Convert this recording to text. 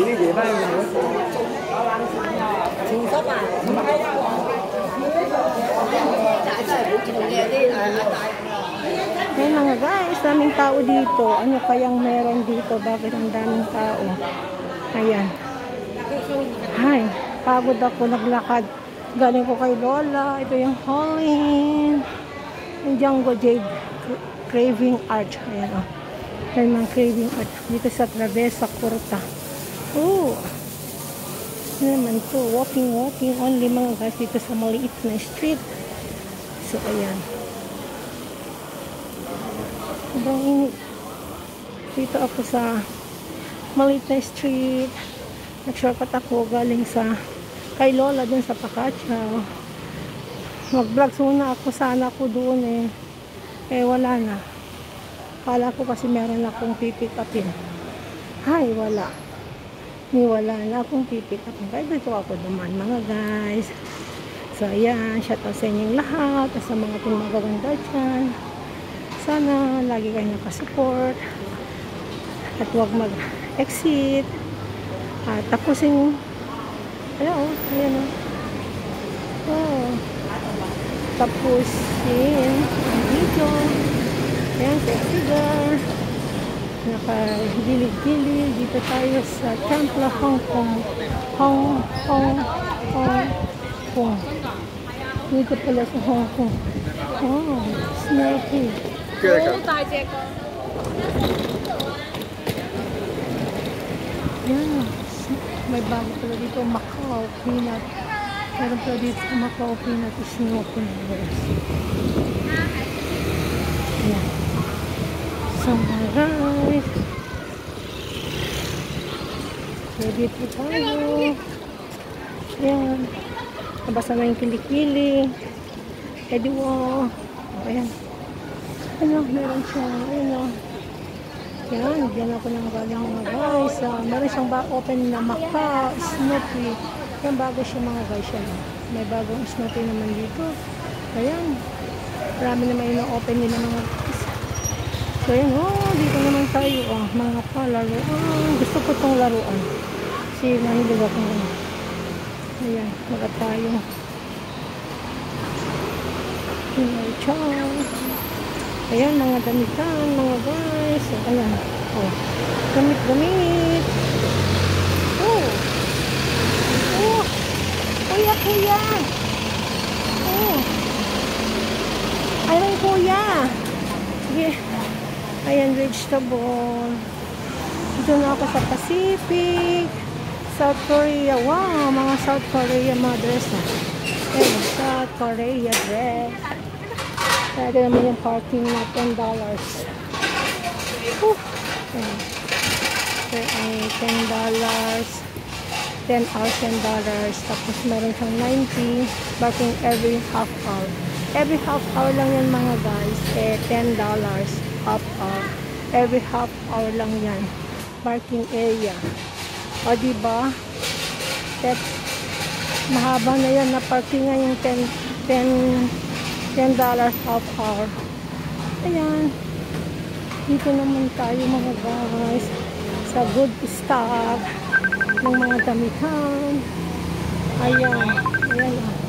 Ayan mga guys, daming tao dito. Ano kayang meron dito? Bakit ang daming tao? Ayan. Ay, pagod ako naglakad. Galing ko kay Lola. Ito yung Holland. Yung Django Jade Craving Art. Ayan o. Ayan mga Craving Art. Dito sa Travesa Corta. Oh! Ano naman to? Walking only mga guys. Dito sa maliit na street. So, ayan. Sobrang init. Dito ako sa maliit na street. Nag-shortcut ako galing sa kay Lola dun sa Pacacao. Mag-vlog muna ako. Sana ako doon eh. Eh wala na. Kala ko kasi meron akong pipick upin. Ay wala. Wala na akong pipick upin. Kaya dito ako naman mga guys. So ayan. Shout out sa inyong lahat. At sa mga pinagaganda dyan. Sana lagi kayo nakasupport. At huwag mag-exit. At tapusin ayan o. Oh. Tapusin ang video. Ayan, sexy girl. Naka-gilig-gilig. Dito tayo sa Templo, Hong Kong. Hong Kong. Dito pala sa Hong Kong. Oh, snaky. Yan. May bago pala dito, Macau Peanut. Meron pala dito Macau Peanut snooping. Yan. So guys, ready po tayo. Yan. Nabasa na yung kilikili. Ready wo. Ayan. Ano, meron siya. Ayan. Yan, diyan ako nang galing mga guys. Meron siyang open na Macau, Snoopy. Yan, bago siya mga guys. Yan. May bagong Snoopy naman dito. Ayan. Marami naman yung open nila mga guys. So yan, dito naman tayo. Mga laruan. Gusto ko itong laruan. Kasi nahilig ako naman. Ayan, magat tayo. Ciao. Ayan, mga damitan, mga guys. Ayan. Oh. Gamit. Oh. Oh. Kuya. Oh. Ayun, kuya. Sige. Ayan, vegetable. Dito na ako sa Pacific. South Korea. Wow, mga South Korea mga dress na. Ayan, South Korea dress. Ito naman yung parking na $10. Ayan. Ito ay $10. 10 hours, $10. Tapos meron siyang 90. Parking every half hour. Every half hour lang yan mga guys. $10. Half hour. Every half hour lang yan. Parking area. O diba? Mahaba na yan na parking nga yung $10 half hour. Ayan. Dito naman tayo mga guys. Sa good stock ng mga damitan. Ayan. Ayan.